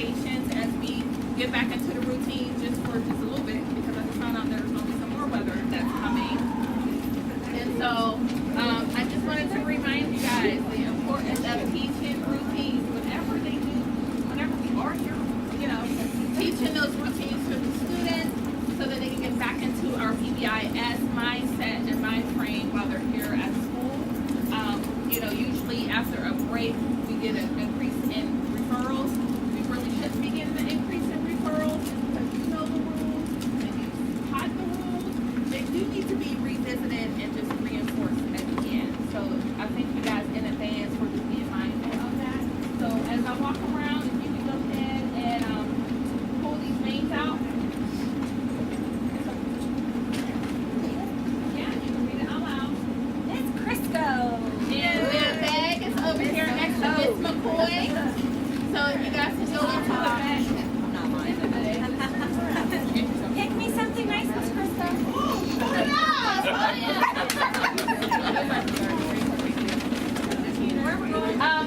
patience as we get back into the routine just for just a little bit, because I just found out there's going to be some more weather that's coming. And so I just wanted to remind you guys the importance of teaching routines whenever they do, whenever we are here, teaching those routines to the students so that they can get back into our PBIS mindset and mind frame while they're here at school. Usually after a break, we get an increase in referrals. We really should begin the increase in referrals because you know the rules and you taught the rules. They do need to be revisited and just reinforced at the end. So I thank you guys in advance for just being mindful of that. So as I walk around, if you can go ahead and pull these names out. Yeah, you can read it out loud. It's Crisco. And their bag is over here next to Miss McCoy. So if you guys can go into the bag. Pick me something nice, Miss Crisco.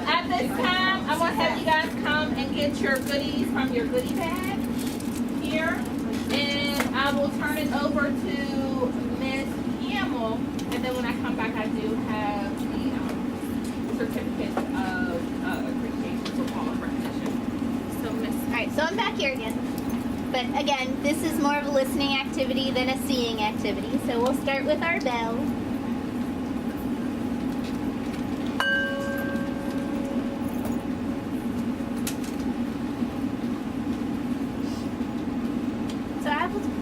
At this time, I want to have you guys come and get your goodies from your goodie bag here. And I will turn it over to Miss Hamill. And then when I come back, I do have the certificate of appreciation for all of recognition. So, Miss. All right, so I'm back here again. But again, this is more of a listening activity than a seeing activity. So we'll start with our bell. So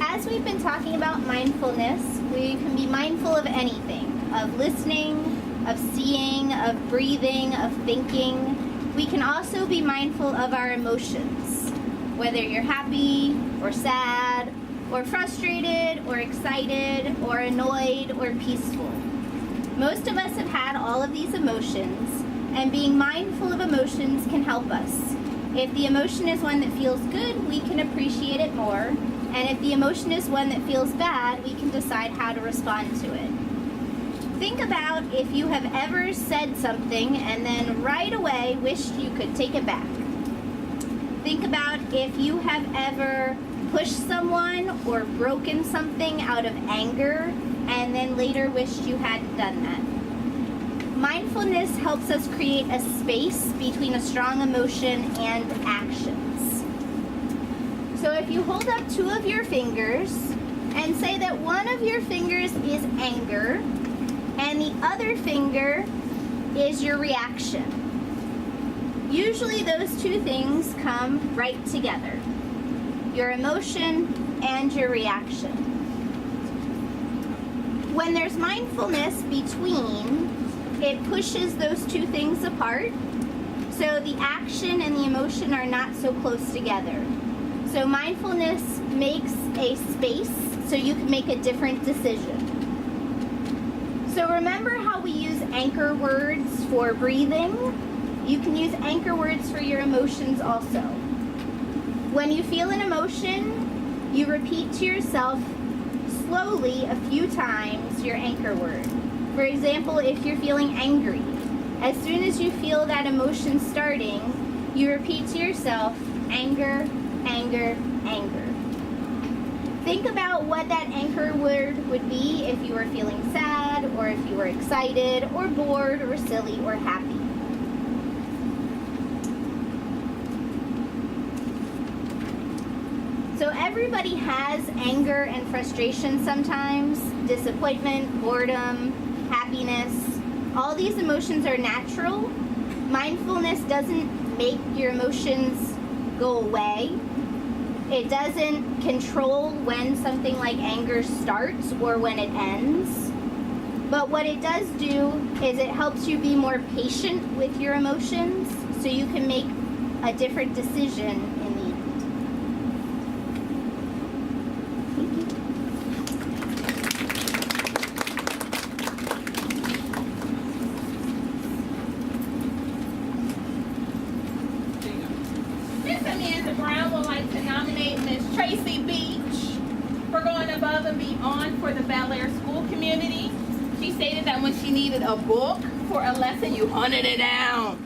as we've been talking about mindfulness, we can be mindful of anything, of listening, of seeing, of breathing, of thinking. We can also be mindful of our emotions, whether you're happy or sad or frustrated or excited or annoyed or peaceful. Most of us have had all of these emotions, and being mindful of emotions can help us. If the emotion is one that feels good, we can appreciate it more. And if the emotion is one that feels bad, we can decide how to respond to it. Think about if you have ever said something and then right away wished you could take it back. Think about if you have ever pushed someone or broken something out of anger and then later wished you hadn't done that. Mindfulness helps us create a space between a strong emotion and actions. So if you hold up two of your fingers and say that one of your fingers is anger and the other finger is your reaction. Usually those two things come right together, your emotion and your reaction. When there's mindfulness between, it pushes those two things apart, so the action and the emotion are not so close together. So mindfulness makes a space so you can make a different decision. So remember how we use anchor words for breathing? You can use anchor words for your emotions also. When you feel an emotion, you repeat to yourself slowly a few times your anchor word. For example, if you're feeling angry, as soon as you feel that emotion starting, you repeat to yourself, anger, anger, anger. Think about what that anchor word would be if you were feeling sad, or if you were excited, or bored, or silly, or happy. So everybody has anger and frustration sometimes, disappointment, boredom, happiness. All these emotions are natural. Mindfulness doesn't make your emotions go away. It doesn't control when something like anger starts or when it ends. But what it does do is it helps you be more patient with your emotions so you can make a different decision in the end. Miss Amanda Brown would like to nominate Miss Tracy Beach for going above and beyond for the Bel Air school community. She stated that when she needed a book for a lesson, you hunted it down.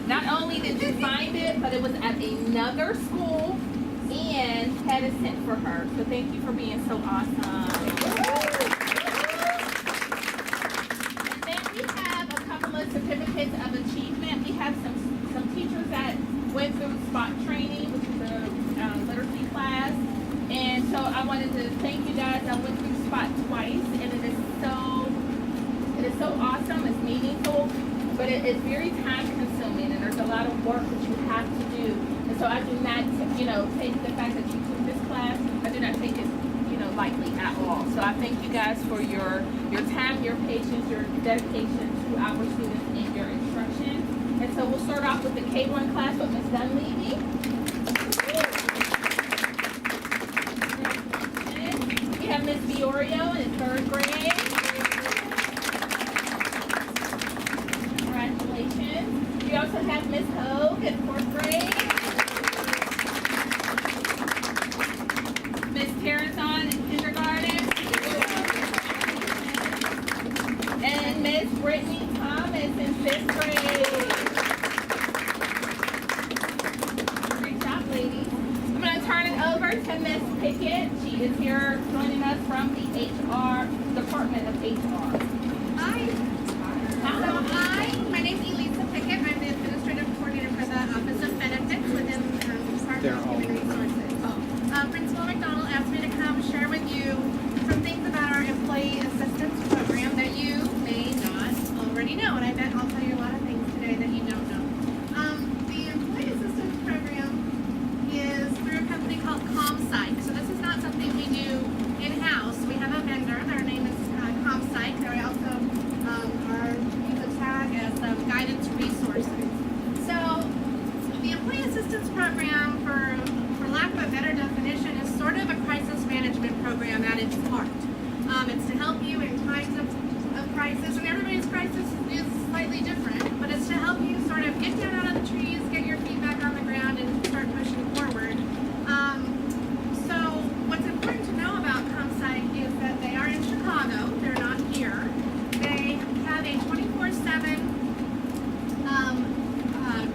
Not only did you find it, but it was at another school and had it sent for her. So thank you for being so awesome. And then we have a couple of certificates of achievement. We have some teachers that went through SPOT training, which is a literacy class. And so I wanted to thank you guys. I went through SPOT twice, and it is so awesome. It's meaningful, but it is very time consuming, and there's a lot of work that you have to do. And so I do not, take the fact that you took this class. I do not take it, lightly at all. So I thank you guys for your time, your patience, your dedication to our students and your instruction. And so we'll start off with the K1 class with Ms. Dunleavy. We have Ms. Fiorio in 3rd grade. Congratulations. We also have Ms. Hogue in 4th grade. Ms. Terrazon in kindergarten. And Ms. Brittany Thomas in 5th grade. Great job, ladies. I'm going to turn it over to Ms. Pickett. She is here joining us from the HR, Department of HR. Hi. My name is Elisa Pickett. I'm the administrative coordinator for the Office of Benefits within the Department of Human Resources. Principal McDonald asked me to come share with you some things about our employee assistance program that you may not already know, and I bet I'll tell you a lot of things today that you don't know. The employee assistance program is through a company called ComPsych. So this is not something we do in-house. We have a vendor. Their name is ComPsych. They also use a tag as guidance resources. So the employee assistance program, for lack of a better definition, is sort of a crisis management program at its heart. It's to help you in times of crisis, and everybody's crisis is slightly different, but it's to help you sort of get down out of the trees, get your feet back on the ground, and start pushing forward. So what's important to know about ComPsych is that they are in Chicago. They're not here. They have a 24/7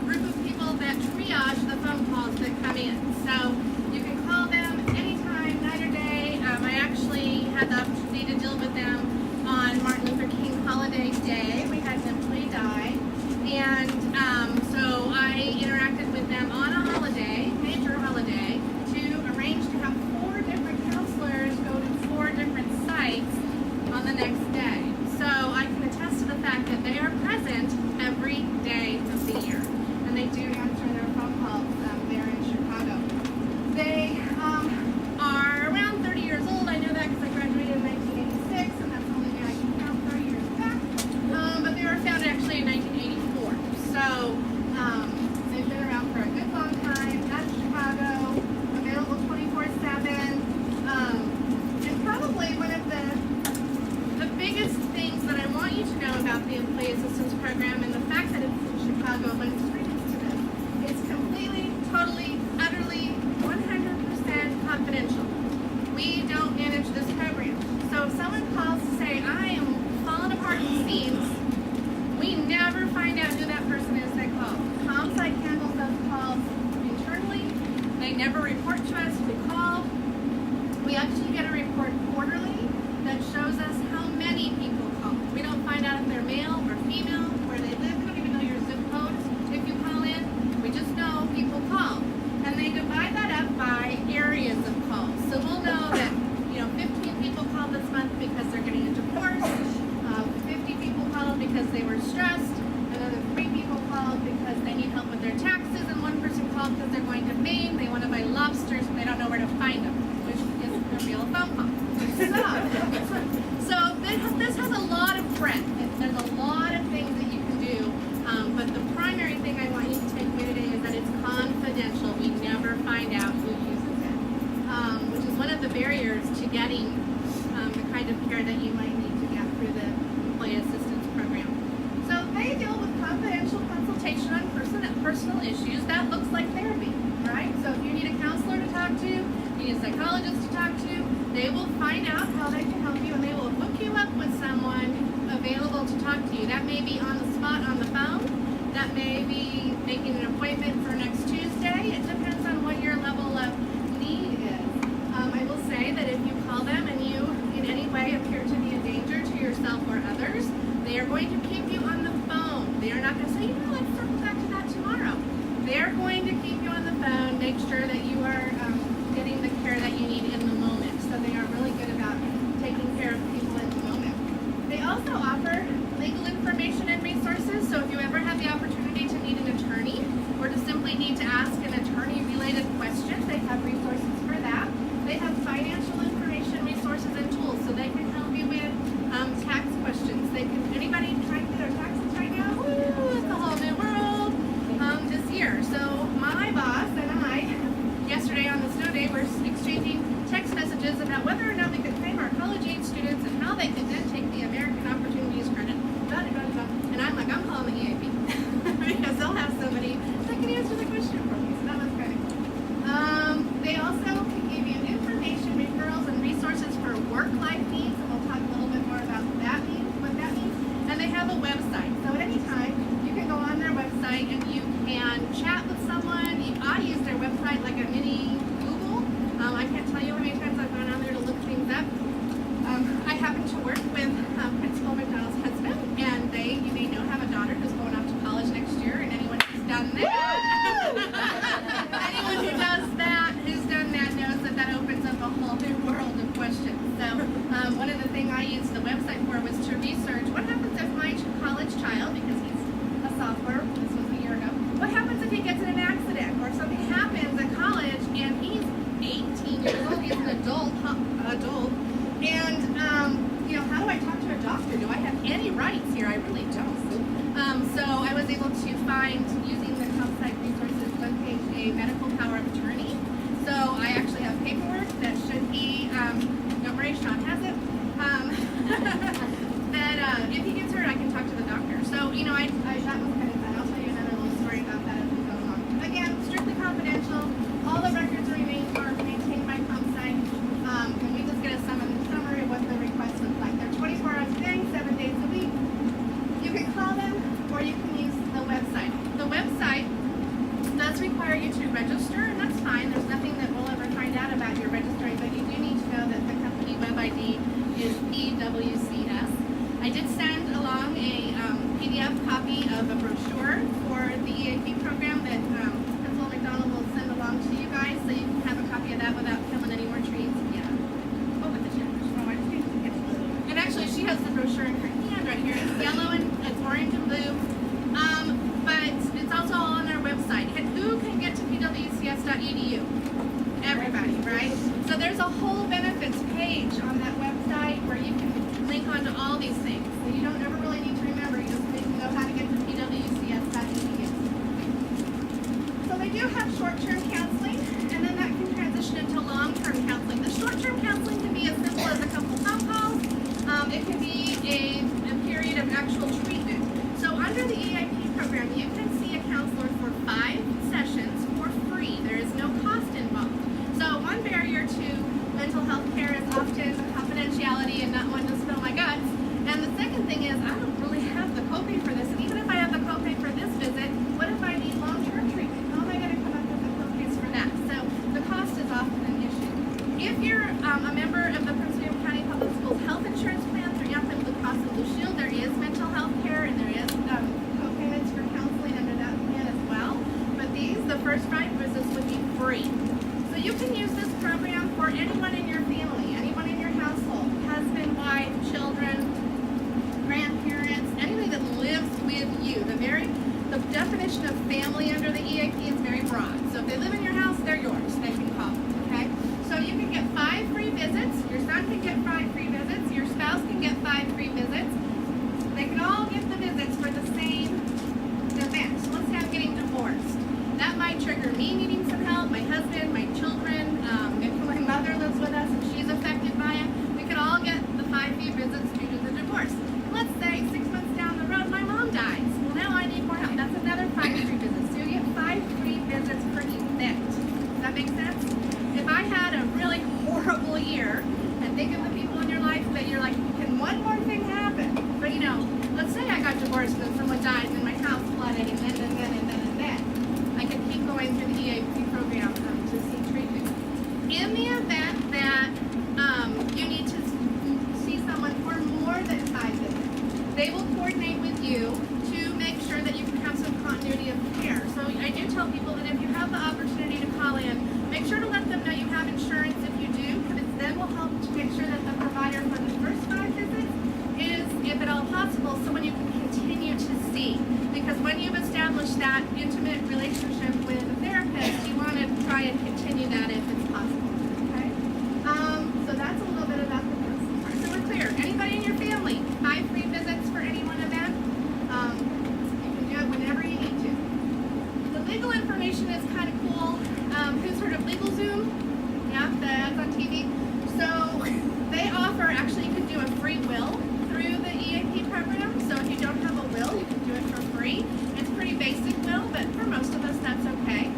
group of people that triage the phone calls that come in. So you can call them anytime, night or day. I actually had the opportunity to deal with them on Martin Luther King holiday day. We had an employee die, and so I interacted with them on a holiday, major holiday, to arrange to have 4 different counselors go to 4 different sites on the next day. So I can attest to the fact that they are present every day of the year, and they do answer their phone calls there in Chicago. They are around 30 years old. I know that because I graduated in 1986, and that's the only way I can count 30 years back. But they were founded actually in 1984. So they've been around for a good long time. Out of Chicago, available 24/7. And probably one of the biggest things that I want you to know about the Employee Assistance Program, and the fact that it's in Chicago lends credence to this, it's completely, totally, utterly, 100% confidential. We don't manage this program. So if someone calls to say, I am falling apart at the seams, we never find out who that person is that called. ComPsych handles those calls internally. They never report to us if we call. We actually get a report quarterly that shows us how many people call. We don't find out if they're male or female, where they live. We don't even know your zip code if you call in. We just know people call. And they divide that up by areas of calls. So we'll know that 15 people called this month because they're getting a divorce, 50 people called because they were stressed, another 3 people called because they need help with their taxes, and 1 person called because they're going to Maine, they want to buy lobsters and they don't know where to find them, which is a real phone call. So this has a lot of breadth. There's a lot of things that you can do, but the primary thing I want you to take away today is that it's confidential. We never find out who uses it, which is one of the barriers to getting the kind of care that you might need to get through the Employee Assistance Program. So they deal with confidential consultation on personal issues. That looks like therapy, right? So if you need a counselor to talk to, you need a psychologist to talk to, they will find out how they can help you, and they will hook you up with someone available to talk to you. That may be on the spot on the phone. That may be making an appointment for next Tuesday. It depends on what your level of need is. I will say that if you call them and you in any way appear to be a danger to yourself or others, they are going to keep you on the phone. They are not going to say, let's circle back to that tomorrow. They're going to keep you on the phone, make sure that you are getting the care that you need in the moment. So they are really good about taking care of people in the moment. They also offer legal information and resources. So if you ever have the opportunity to need an attorney or to simply need to ask an attorney-related question, they have resources for that. They have financial information, resources, and tools, so they can help you with tax questions. Anybody trying to get their taxes right now? Woo, it's a whole new world this year. So my boss and I, yesterday on the snow day, were exchanging text messages about whether or not we could claim our college-age students and how they could then take the American Opportunities Credit. And I'm like, I'm calling the EAP because they'll have somebody that can answer the question for me. So that was kind of cool. They also can give you information, referrals, and resources for work-life needs, and we'll talk a little bit more about what that means. And they have a website. So at any time, you can go on their website and you can chat with someone. I use their website like a mini Google. I can't tell you how many times I've gone on there to look things up. I happen to work with Principal McDonald's husband, and you may know, have a daughter who's going off to college next year, and anyone who's done that, anyone who's done that knows that opens up a whole new world of questions. So one of the things I used the website for was to research what happens if my college child, because he's a sophomore, this was a year ago, what happens if he gets in an accident or something happens at college and he's 18 years old, he's an adult, and how do I talk to a doctor? Do I have any rights here? I really don't. So I was able to find, using the ComSci resources webpage, a medical power of attorney. So I actually have paperwork that should he, don't worry, Sean has it, that if he gets hurt, I can talk to the doctor. So, that was kind of fun. I'll tell you another little story about that as we go along. Again, strictly confidential. All the records are maintained by ComSci. And we just get a summary of what the requests look like. They're 24 hours a day, 7 days a week. You can call them or you can use the website. The website does require you to register, and that's fine. There's nothing that we'll ever find out about your registering, but you do need to know that the company web ID is PWCS. I did send along a PDF copy of a brochure for the EAP program that Principal McDonald will send along to you guys, so you can have a copy of that without killing any more trees. Yeah. Oh, with the chapters. Oh, I just need to get it. And actually, she has the brochure in her hand right here. It's yellow and it's orange and blue. But it's also on our website. And who can get to pwcs.edu? Everybody, right? So there's a whole benefits page on that website where you can link onto all these things. So you don't ever really need to remember. You just need to know how to get to pwcs.edu. So they do have short-term counseling, and then that can transition into long-term counseling. The short-term counseling can be as simple as a couple phone calls. It can be a period of actual treatment. So under the EIP program, you can see a counselor for 5 sessions for free. There is no cost involved. So one barrier to mental health care is often confidentiality and not wanting to spill my guts. And the second thing is, I don't really have the copay for this. And even if I have the copay for this visit, what if I need long-term treatment? How am I going to come up with the copays for that? So the cost is often an issue. If you're a member of the Prince William County Public Schools health insurance plan through Anthem Blue Cross and Blue Shield, there is mental health care and there is co-payments for counseling under that plan as well. But the first 5 visits would be free. So you can use this program for anyone in your family, anyone in your household, husband, wife, children, grandparents, anybody that lives with you. The definition of family under the EAP is very broad. So if they live in your house, they're yours. They can call, okay? So you can get 5 free visits. Your son can get 5 free visits. Your spouse can get 5 free visits. They can all get the visits for the same event. So let's say I'm getting divorced. That might trigger me needing some help, my husband, my children, maybe my mother lives with us and she's affected by it. We could all get the 5 free visits due to the divorce. Let's say 6 months down the road, my mom dies. Well, now I need more help. That's another 5 free visits. So you get 5 free visits per event. Does that make sense? If I had a really horrible year, and think of the people in your life that you're like, can one more thing happen? But let's say I got divorced and then someone died and then my house flooded and then. provider for the first 5 visits is, if at all possible, someone you can continue to see. Because when you've established that intimate relationship with a therapist, you want to try and continue that if it's possible. Okay? So that's a little bit about the counseling part. So we're clear. Anybody in your family, 5 free visits for any one event. You can do it whenever you need to. The legal information is kind of cool. Who's heard of LegalZoom? Yeah, that's on TV. So they offer, actually you can do a free will through the EAP program. So if you don't have a will, you can do it for free. It's pretty basic will, but for most of us that's okay.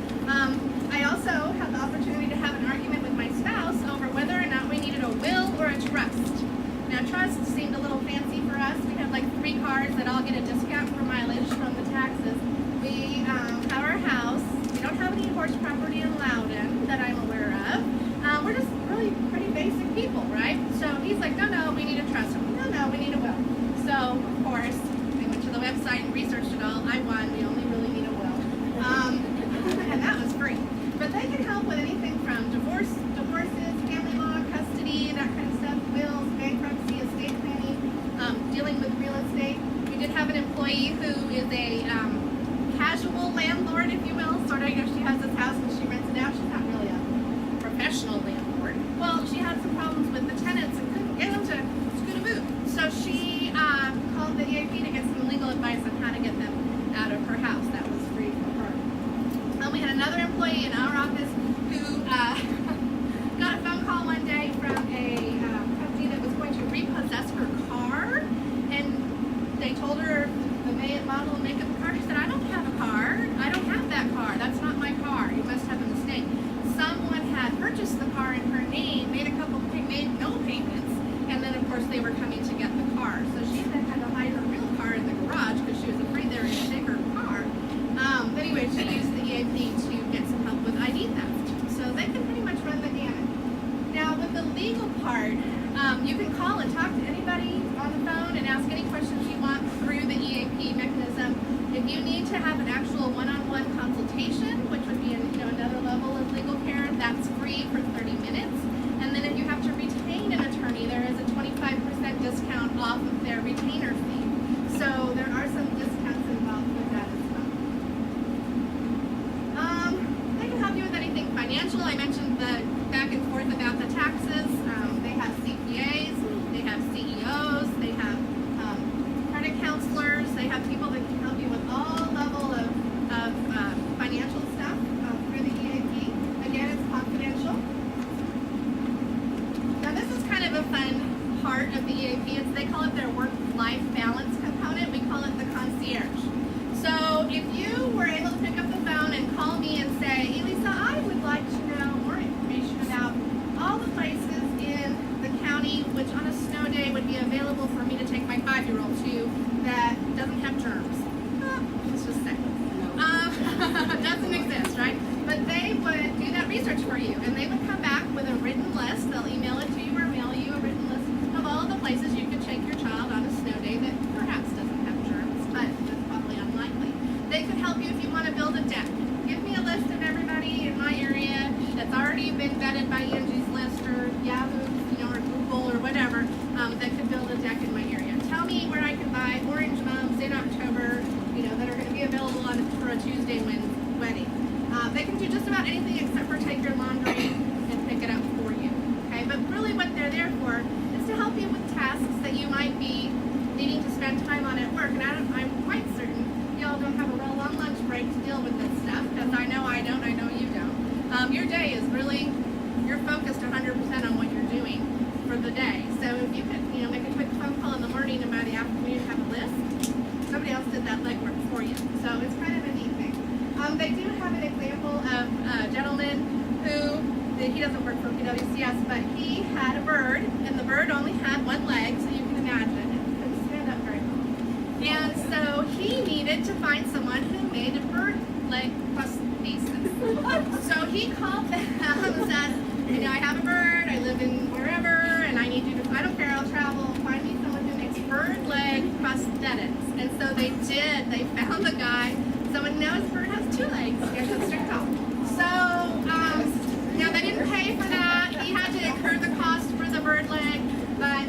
I also had the opportunity to have an argument with my spouse over whether or not we needed a will or a trust. Now trust seemed a little fancy for us. We have like 3 cars that all get a discount for mileage from the taxes. We have our house. We don't have any horse property in Loudon that I'm aware of. We're just really pretty basic people, right? So he's like, no, we need a trust. No, we need a will. So, of course, I went to the website and researched it all. I won. We only really need a will. And that was free. But they can help with anything from divorces, family law, custody, that kind of stuff, wills, bankruptcy, estate planning, dealing with real estate. We did have an employee who is a casual landlord, if you will. Sort of, she has this house and she rents it out. She's not really a professional landlord. Well, she had some problems with the tenants and couldn't get them to scoot a boot. So she called the EAP to get some legal advice on how to get them out of her house. That was free for her. We had another employee in our office who got a phone call one day from a company that was going to repossess her car, and they told her the model and make of the car. She said, I don't have a car. I don't have that car. That's not my car. You must have a mistake. Someone had purchased the car in her name, made no payments, and then of course they were coming to get the car. So she then had to hide her real car in the garage because she was afraid they were going to take her car. But anyway, she used the EAP to get some help with ID theft. So they can pretty much run the gamut. Now with the legal part, you can call and talk to anybody on the phone and ask any questions you want through the EAP mechanism. If you need to have an actual one-on-one consultation, which would be another level of legal care, that's free for 30 minutes. And then if you have to retain an attorney, there is a 25% discount off of their retainer fee. So there are some discounts involved with that as well. They can help you with anything financial. I mentioned the back and forth about the taxes. They have CPAs, they have CEOs, they have credit counselors, they have people that can help you with all level of financial stuff through the EAP. Again, it's confidential. Now this is kind of a fun part of the EAP. They call it their work-life balance component. We call it the concierge. So if you were able to pick up the phone and call me and say, Elisa, I would like to know more information about all the places in the county which on a snow day would be available for me to take my 5-year-old to that doesn't have germs. Let's just say. Doesn't exist, right? But they would do that research for you, and they would come back with a written list. They'll email it to you or mail you a written list of all the places you could take your child on a snow day that perhaps doesn't have germs, but that's probably unlikely. They could help you if you want to build a deck. Give me a list of everybody in my area that's already been vetted by Angie's List or Yahoo, or Google or whatever, that could build a deck in my area. Tell me where I can buy orange mums in October, that are going to be available for a Tuesday wedding. They can do just about anything except for take your laundry and pick it up for you. Okay, but really what they're there for is to help you with tasks that you might be needing to spend time on at work. And I'm quite certain y'all don't have a real long lunch break to deal with this stuff, because I know I don't, I know you don't. Your day is really, you're focused 100% on what you're doing for the day. So if you could, make a quick phone call in the morning and by the afternoon you have a list, somebody else did that legwork for you. So it's kind of a neat thing. They do have an example of a gentleman who, he doesn't work for PWCS, but he had a bird, and the bird only had 1 leg, so you can imagine, it couldn't stand up very well. And so he needed to find someone who made a bird leg prosthesis. So he called them and said, I have a bird, I live in wherever, and I need you to, I don't care, I'll travel, find me someone who makes bird leg prosthetics. And so they did. They found the guy. Someone knows bird has 2 legs. Here's a stick top. So, now they didn't pay for that. He had to incur the cost for the bird leg, but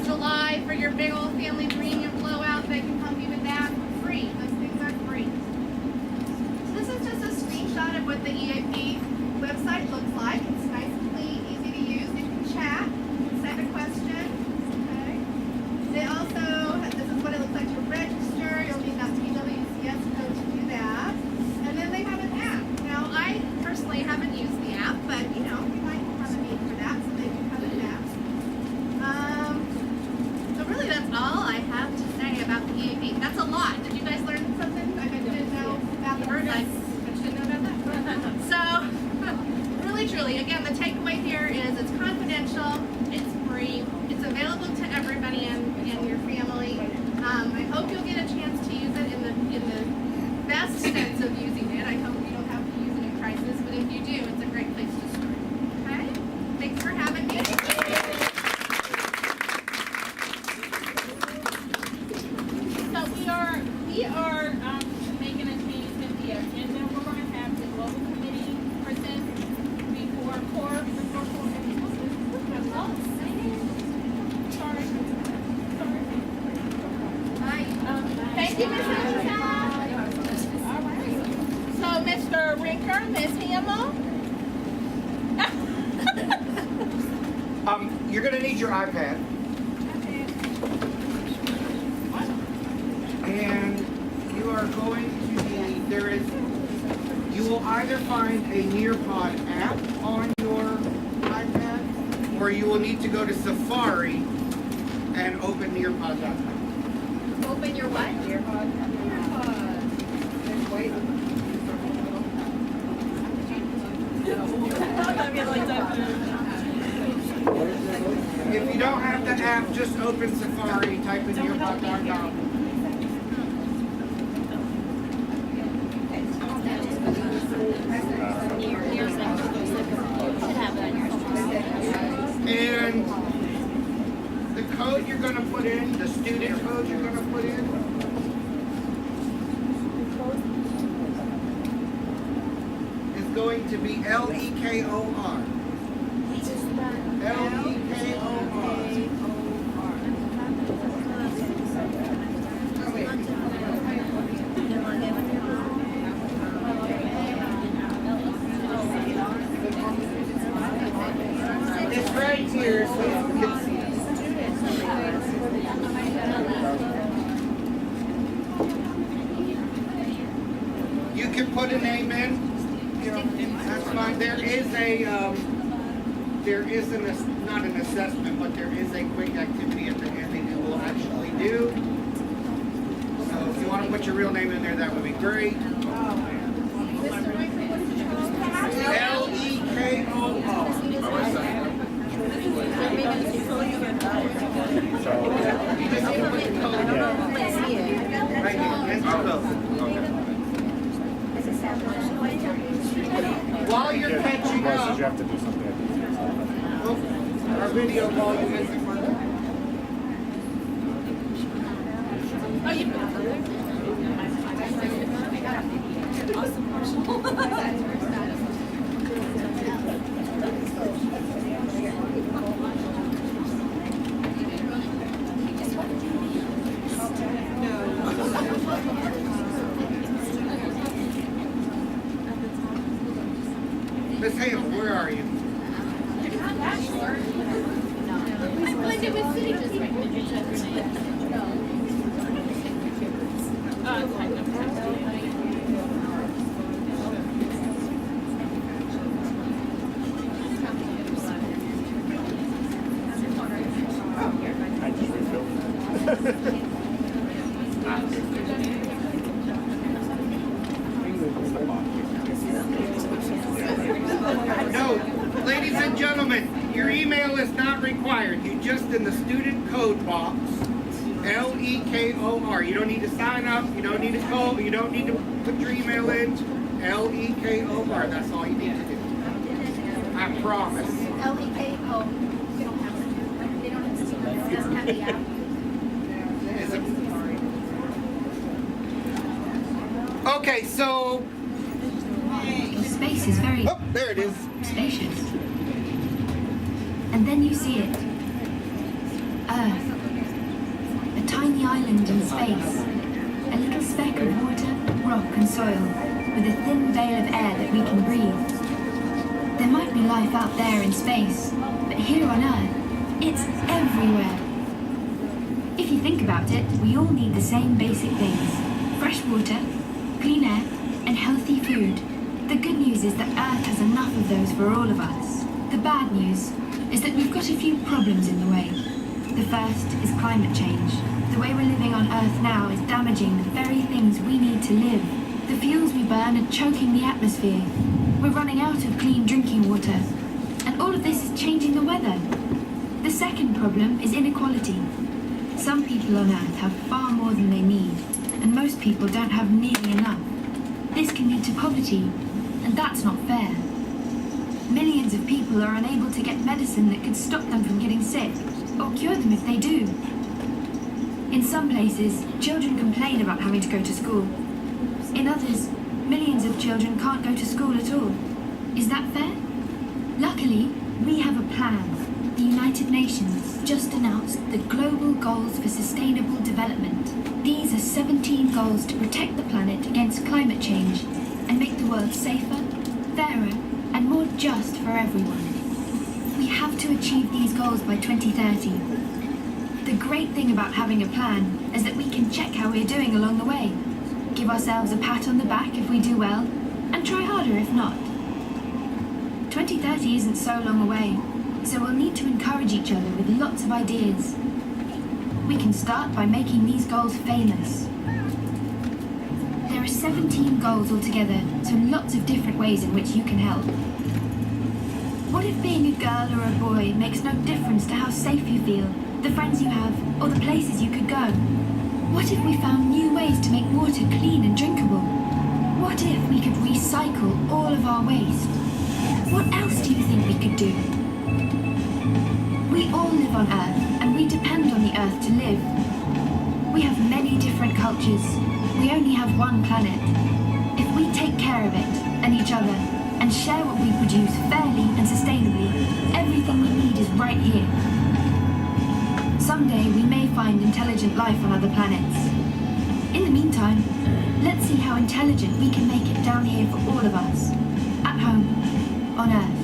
July for your big old family reunion blowout. They can help you with that for free. Those things are free. So this is just a screenshot of what the EAP website looks like. It's nice and clean, easy to use. You can chat, send a question. Okay. They also, this is what it looks like to register. You'll need that PWCS code to do that. And then they have an app. Now, I personally haven't used the app, but you know, we might have a need for that, so they do have an app. So really that's all I have to say about the EAP. That's a lot. Did you guys learn something? I bet you didn't know about the birds. I bet you didn't know about that. So, really truly, again, the takeaway here is it's confidential, it's free, it's available to everybody and your family. I hope you'll get a chance to use it in the best sense of using it. I hope you don't have to use it in crisis, but if you do, it's a great place to start. Okay? Thanks for having me. So we are making a change in the agenda. We're going to have the global committee present before core. Thank you, Ms. Hamilton. All right. So, Mr. Rinker, Ms. Hamill. You're going to need your iPad. And you are going to need, you will either find a Nearpod app on your iPad, or you will need to go to Safari and open Nearpod.com. Open your what? If you don't have the app, just open Safari, type in Nearpod.com. And the code you're going to put in, the student code you're going to put in, is going to be LEKOR. LEKOR. It's right here, so you can see it. You can put a name in. You know, that's fine. There is not an assessment, but there is a quick activity at the end that you will actually do. So if you want to put your real name in there, that would be great. While you're catching up, You have to do something. our video volume isn't working. Oh, you Miss Hale, where are you? I blended with city just right. I just refilled. No, ladies and gentlemen, your email is not required. You just in the student code box, LEKOR. You don't need to sign up. You don't need to call. You don't need to put your email in. LEKOR. That's all you need to do. I promise. LEKO. They don't have the app. Is it? Okay, so. Space is very Oh, there it is. spacious. And then you see it. Earth, island in space. A little speck of water, rock and soil, with a thin veil of air that we can breathe. There might be life out there in space, but here on Earth, it's everywhere. If you think about it, we all need the same basic things. Fresh water, clean air, and healthy food. The good news is that Earth has enough of those for all of us. The bad news is that we've got a few problems in the way. The first is climate change. The way we're living on Earth now is damaging the very things we need to live. The fuels we burn are choking the atmosphere. We're running out of clean drinking water. And all of this is changing the weather. The second problem is inequality. Some people on Earth have far more than they need, and most people don't have nearly enough. This can lead to poverty, and that's not fair. Millions of people are unable to get medicine that could stop them from getting sick, or cure them if they do. In some places, children complain about having to go to school. In others, millions of children can't go to school at all. Is that fair? Luckily, we have a plan. The United Nations just announced the Global Goals for Sustainable Development. These are 17 goals to protect the planet against climate change and make the world safer, fairer, and more just for everyone. We have to achieve these goals by 2030. The great thing about having a plan is that we can check how we're doing along the way, give ourselves a pat on the back if we do well, and try harder if not. 2030 isn't so long away, so we'll need to encourage each other with lots of ideas. We can start by making these goals famous. There are 17 goals altogether, so lots of different ways in which you can help. What if being a girl or a boy makes no difference to how safe you feel, the friends you have, or the places you could go? What if we found new ways to make water clean and drinkable? What if we could recycle all of our waste? What else do you think we could do? We all live on Earth, and we depend on the Earth to live. We have many different cultures. We only have one planet. If we take care of it, and each other, and share what we produce fairly and sustainably, everything we need is right here. Someday we may find intelligent life on other planets. In the meantime, let's see how intelligent we can make it down here for all of us. At home, on Earth.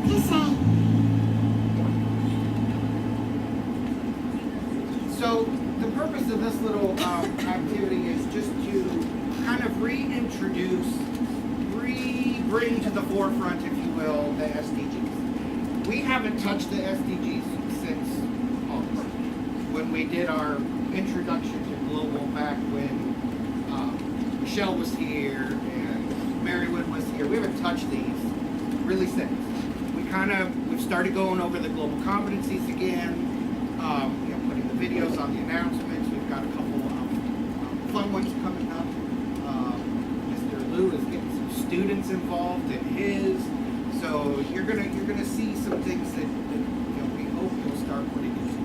The same. So the purpose of this little activity is just to kind of reintroduce, bring to the forefront, if you will, the SDGs. We haven't touched the SDGs since August, when we did our introduction to global back when Michelle was here and Marywood was here. We haven't touched these really since. We've started going over the global competencies again, putting the videos on the announcements. We've got a couple of fun ones coming up. Mr. Lou is getting some students involved in his, so you're gonna see some things that we hope you'll start putting into.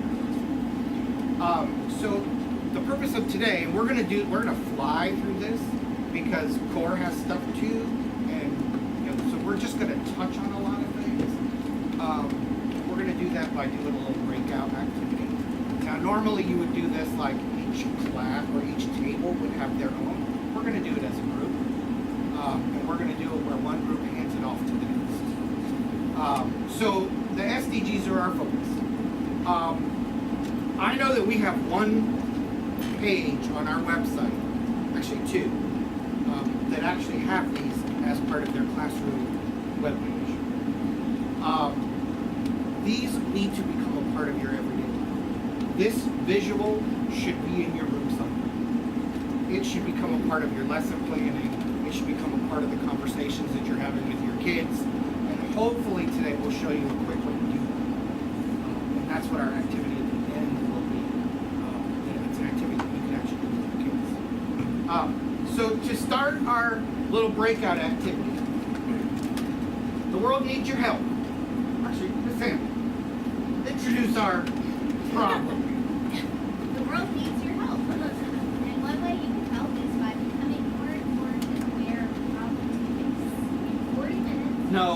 So the purpose of today, we're gonna fly through this because Core has stuff too, and so we're just gonna touch on a lot of things. We're gonna do that by doing a little breakout activity. Now normally you would do this like each class or each table would have their own. We're gonna do it as a group, and we're gonna do it where one group hands it off to the next. So the SDGs are our focus. I know that we have one page on our website, actually two, that actually have these as part of their classroom webpage. These need to become a part of your everyday life. This visual should be in your room somewhere. It should become a part of your lesson planning. It should become a part of the conversations that you're having with your kids. And hopefully today we'll show you a quick way to do that. And that's what our activity at the end will be. It's an activity that you can actually do with your kids. So to start our little breakout activity, the world needs your help. Actually, Miss Sam, introduce our problem. The world needs your help. And one way you can help is by becoming more informed and aware of the problems you face. In 40 minutes. No.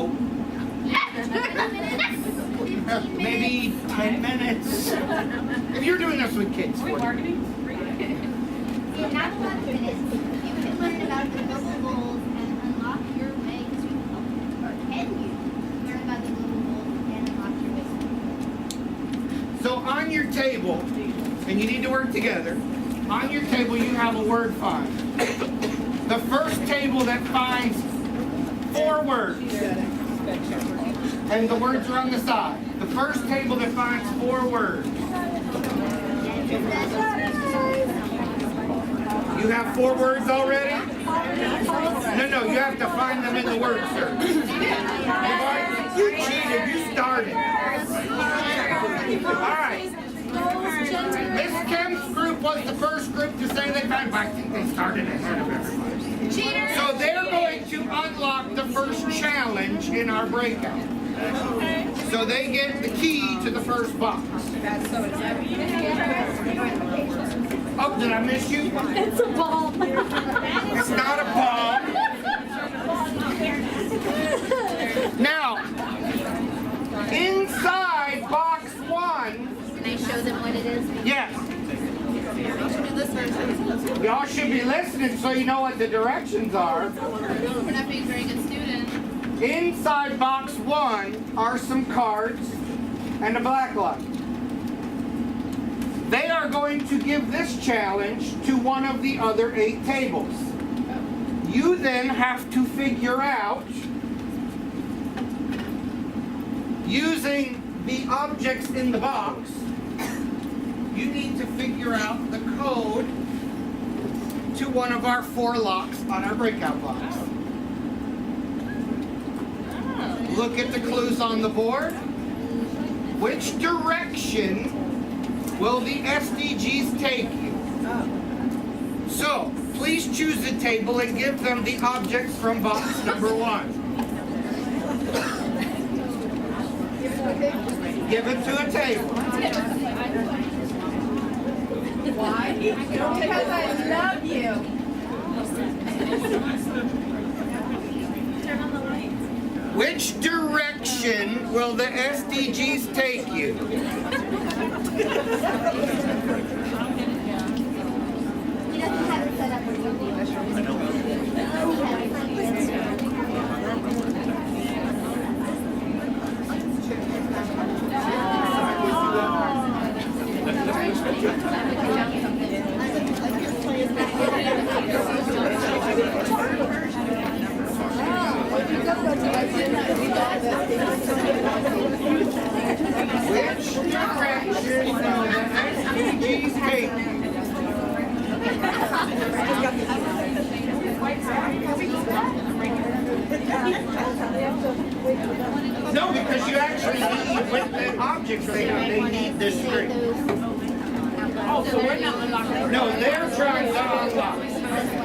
20 minutes. 15 minutes. Maybe need 10 minutes. If you're doing this with kids. You have a lot of minutes. You can learn about the global goals and unlock your way to or can you learn about the global goals and unlock your way to So on your table, and you need to work together, on your table you have a word find. The first table that finds 4 words, and the words are on the side. The first table that finds 4 words. You have 4 words already? No, you have to find them in the word search. You cheated, you started. Alright. Miss Kim's group was the first group to say they found, but I think they started ahead of everybody. Cheaters. So they're going to unlock the first challenge in our breakout. So they get the key to the first box. Oh, did I miss you? It's a ball. It's not a bomb. Now, inside box 1, Can I show them what it is? yes. Y'all should be listening so you know what the directions are. We're not being a very good student. Inside box 1 are some cards and a black light. They are going to give this challenge to one of the other 8 tables. You then have to figure out, using the objects in the box, you need to figure out the code to one of our 4 locks on our breakout box. Look at the clues on the board. Which direction will the SDGs take you? So, please choose a table and give them the objects from box number 1. Give it to a table. Why? Because I love you. Turn on the lights. Which direction will the SDGs take you? He doesn't have it set up with Which direction will the SDGs take you? No, because you actually need, with the objects they need this string. Oh, so we're not unlocking. No, they're trying to unlock.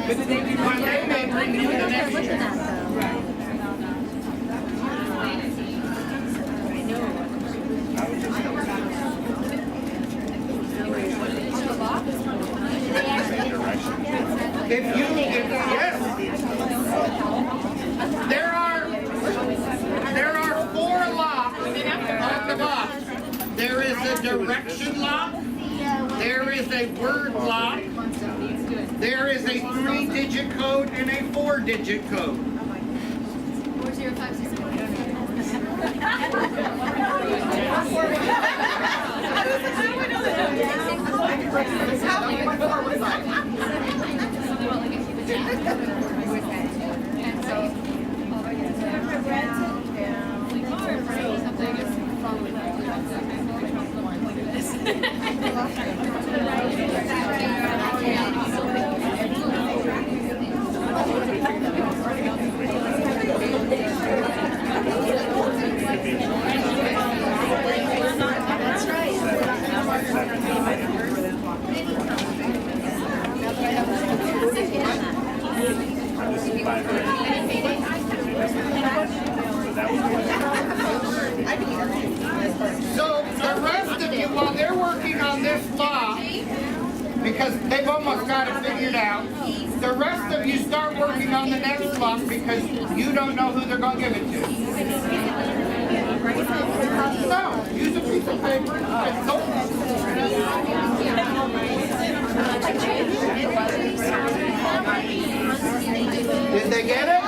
But they may bring you the next check. Yes, there are 4 locks on the box. There is a direction lock. There is a word lock. There is a 3-digit code and a 4-digit code. 40567. So the rest of you, while they're working on this lock, because they've almost got it figured out, the rest of you start working on the next lock because you don't know who they're going to give it to. No, use a piece of paper. Did they get it?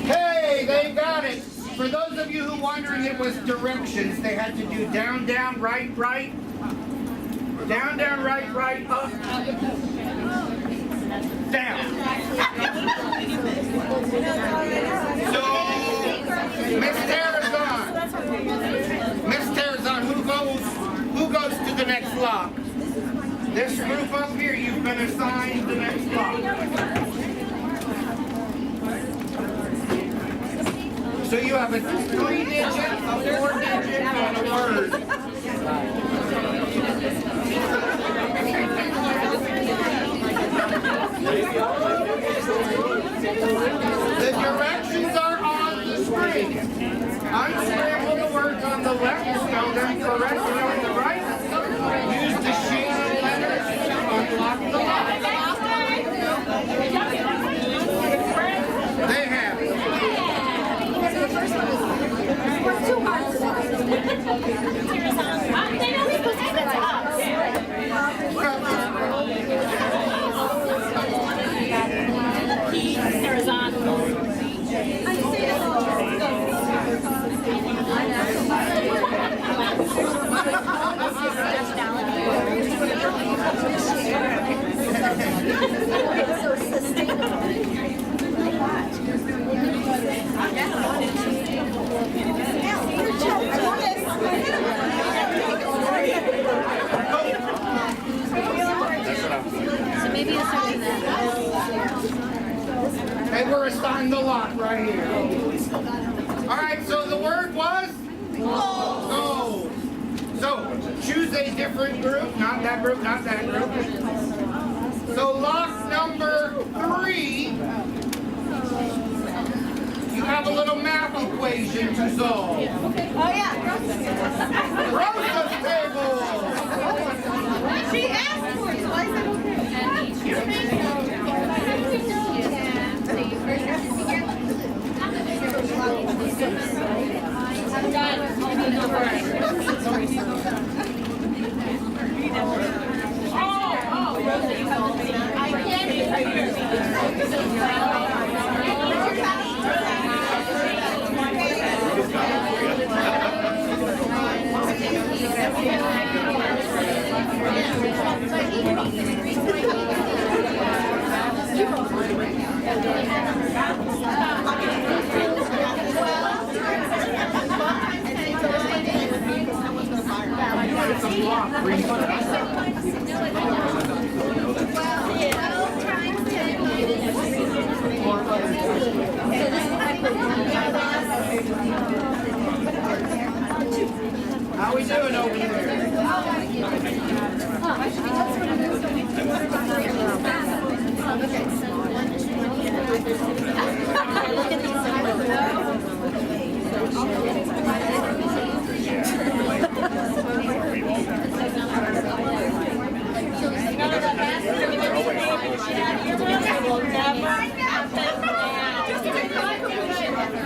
Hey, they got it. For those of you who wondering, it was directions. They had to do down, down, right, right. Down, down, right, right, up. Down. So, Miss Tarazan. Miss Tarazan, who goes to the next block? This group up here, you've been assigned the next block. So you have a 3-digit, a 4-digit, and a word. The directions are on the screen. Unscramble the words on the left, spell them correctly on the right. Use the shaded letters to unlock the lock. They have it. We're too hard to watch. They don't supposed to sit up. And we're assigned the lot right here. All right, so the word was? Gold. So choose a different group, not that group, not that group. So lock number 3, you have a little math equation to solve. Oh yeah. Rosa's table. She asked for it, so I said How we doing over there?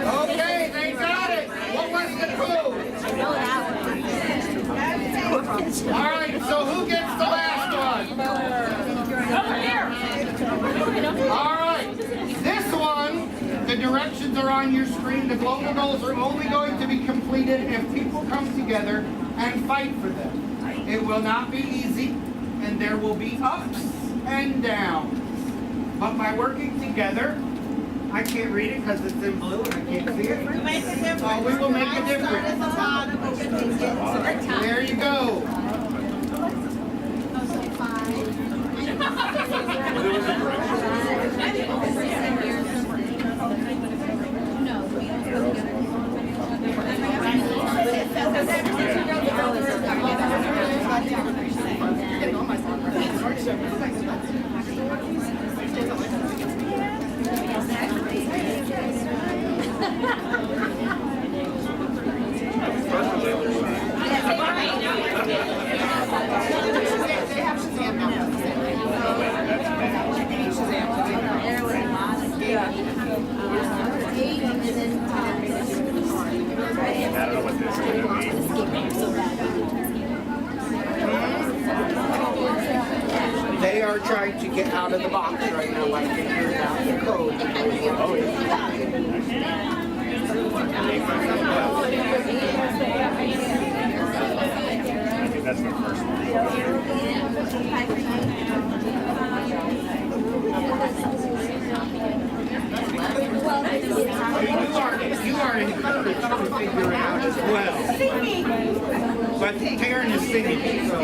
Okay, they got it. What was the clue? All right, so who gets the last one? All right, this one, the directions are on your screen. The global goals are only going to be completed if people come together and fight for them. It will not be easy, and there will be ups and downs. But by working together, I can't read it because it's in blue and I can't see it. We will make a difference. There you go. trying to get out of the box right now by figuring out the code. Oh, yeah. I think that's the first one. You are encouraged to figure it out as well. But Taryn is singing, so.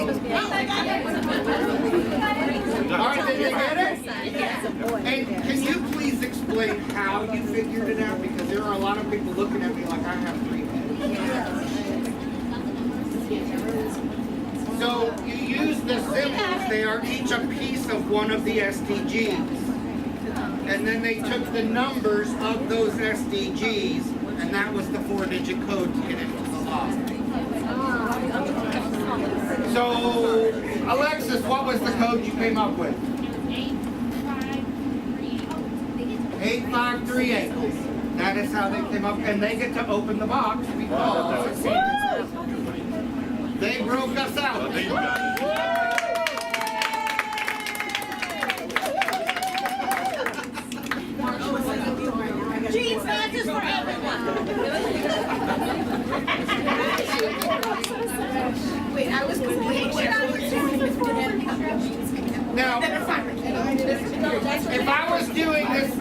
All right, did you get it? And can you please explain how you figured it out? Because there are a lot of people looking at me like I have 3 heads. So you use the symbols. They are each a piece of one of the SDGs. And then they took the numbers of those SDGs, and that was the 4-digit code to get into the law. So, Alexis, what was the code you came up with? 8538. That is how they came up, and they get to open the box because they broke us out. Jeans matches for everyone. Wait, I was Now, if I was doing this,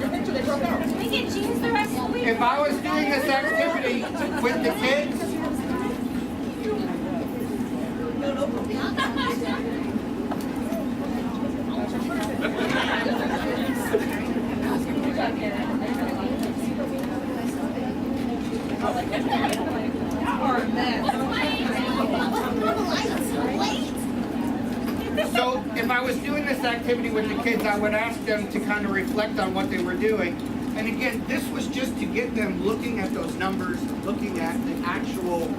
We get jeans the rest of the week. if I was doing this activity with the kids, so if I was doing this activity with the kids, I would ask them to kind of reflect on what they were doing. And again, this was just to get them looking at those numbers, looking at the actual,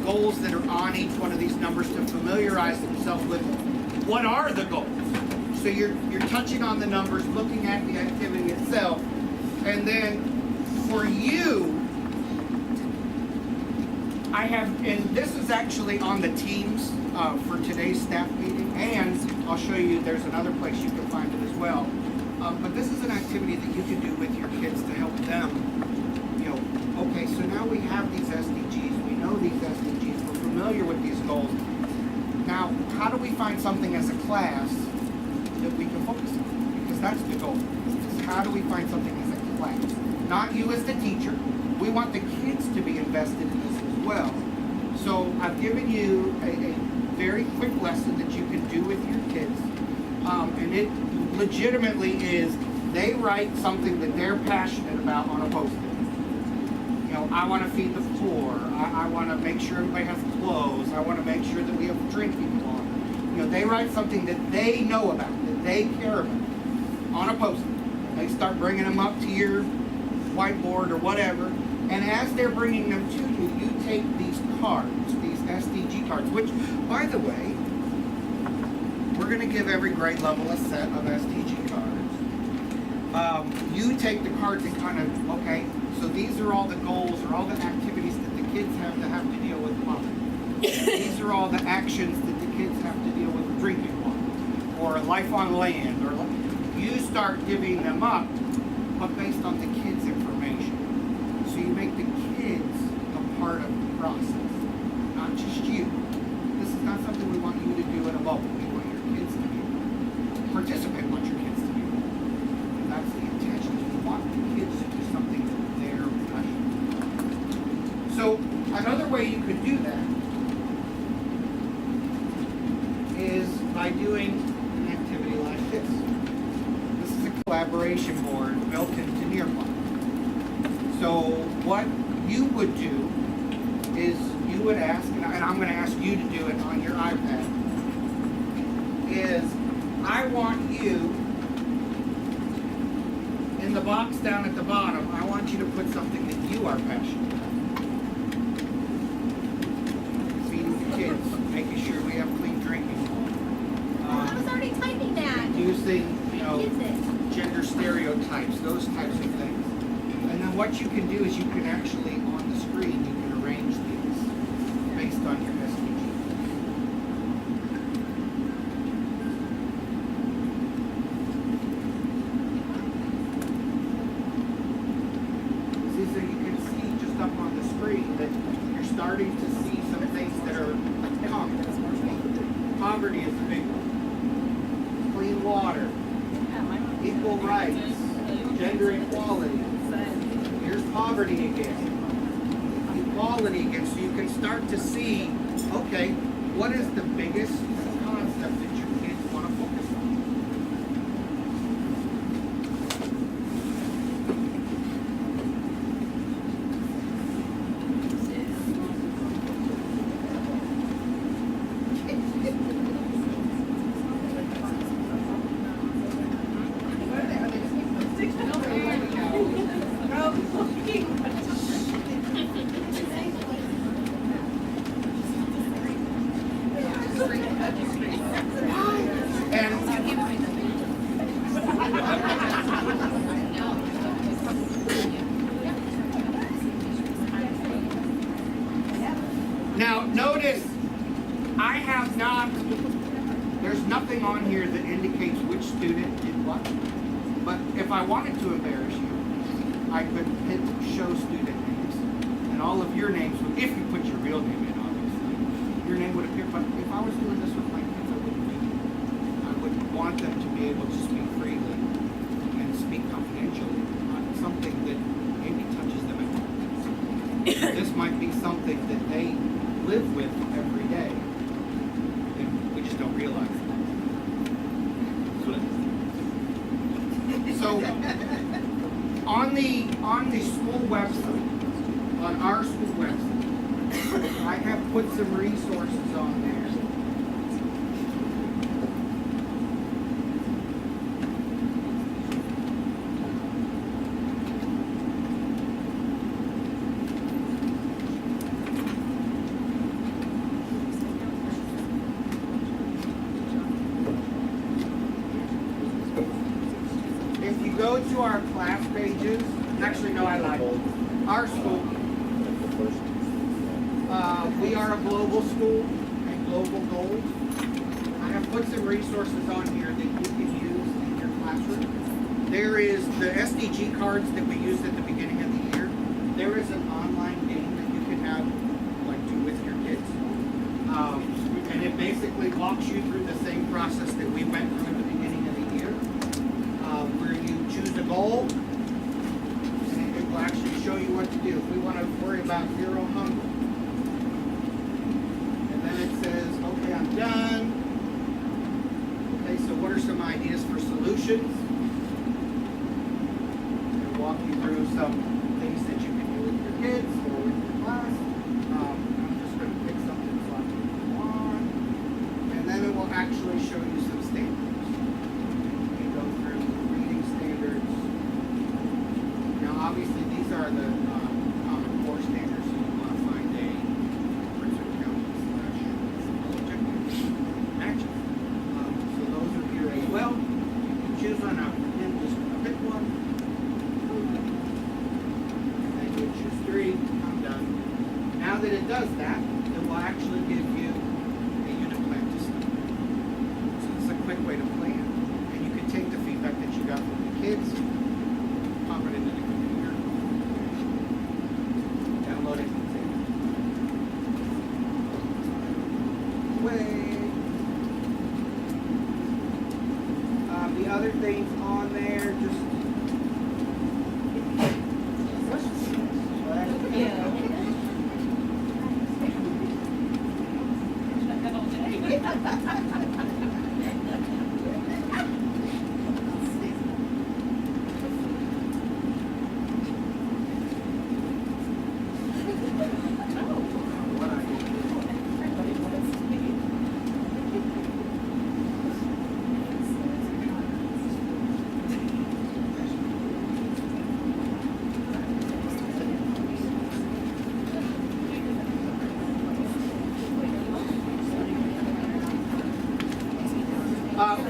goals that are on each one of these numbers to familiarize themselves with what are the goals. So you're touching on the numbers, looking at the activity itself, and then for you, I have, and this is actually on the Teams for today's staff meeting, and I'll show you, there's another place you can find it as well. But this is an activity that you can do with your kids to help them, okay, so now we have these SDGs, we know these SDGs, we're familiar with these goals. Now, how do we find something as a class that we can focus on? Because that's the goal. Is how do we find something as a class? Not you as the teacher. We want the kids to be invested in this as well. So I've given you a very quick lesson that you can do with your kids. And it legitimately is, they write something that they're passionate about on a post-it. I want to feed the poor. I want to make sure everybody has clothes. I want to make sure that we have drinking water. They write something that they know about, that they care about, on a post-it. They start bringing them up to your whiteboard or whatever. And as they're bringing them to you, you take these cards, these SDG cards, which, by the way, we're going to give every grade level a set of SDG cards. You take the cards and kind of, okay, so these are all the goals or all the activities that the kids have to deal with water. These are all the actions that the kids have to deal with drinking water or life on land. Or you start giving them up, but based on the kids' information. So you make the kids a part of the process, not just you. This is not something we want you to do in a bubble. We want your kids to be participate. Want your kids to be. And that's the intention. We want the kids to do something that they're passionate about. So another way you could do that is by doing an activity like this. This is a collaboration board built into Nearby. So what you would do is you would ask, and I'm going to ask you to do it on your iPad, is I want you, in the box down at the bottom, I want you to put something that you are passionate about. Feeding the kids, making sure we have clean drinking water. I was already typing that. Using, gender stereotypes, those types of things. And then what you can do is you can actually, on the screen, you can arrange these based on your SDG. civil rights, gender equality. Here's poverty again. Equality again, so you can start to see, okay, what is the biggest concept that your kids want to focus on? Now, notice, I have not, there's nothing on here that indicates which student did what. But if I wanted to embarrass you, I could hit show student names. And all of your names would, if you put your real name in, obviously, your name would appear. But if I was doing this with my kids, I wouldn't do it. I would want them to be able to speak freely and speak confidentially on something that maybe touches them at home. This might be something that they live with every day, and we just don't realize it. So, on the school website, on our school website, I have put some resources on there. Go to our class pages. Actually, no, I lied. Our school. We are a global school and global goals. I have put some resources on here that you can use in your classroom. There is the SDG cards that we used at the beginning of the year. There is an online game that you can have, like, do with your kids. And it basically walks you through the same process that we went through at the beginning of the year. Where you choose a goal, and it will actually show you what to do. If we want to worry about zero hunger, and then it says, okay, I'm done. Okay, so what are some ideas for solutions? And walk you through some things that you can do with your kids or with your class. I'm just going to pick something so I can move on. And then it will actually show you some standards. Obviously, these are the common core standards, so you want to find a Princeton County / matches. So those are here as well. You can choose one out of them, just pick one. And then you choose 3. I'm done. Now that it does that, it will actually give you a unit plan to study. So it's a quick way to plan. And you can take the feedback that you got from the kids, pop it into the computer, download it, and save it. The other things on there, just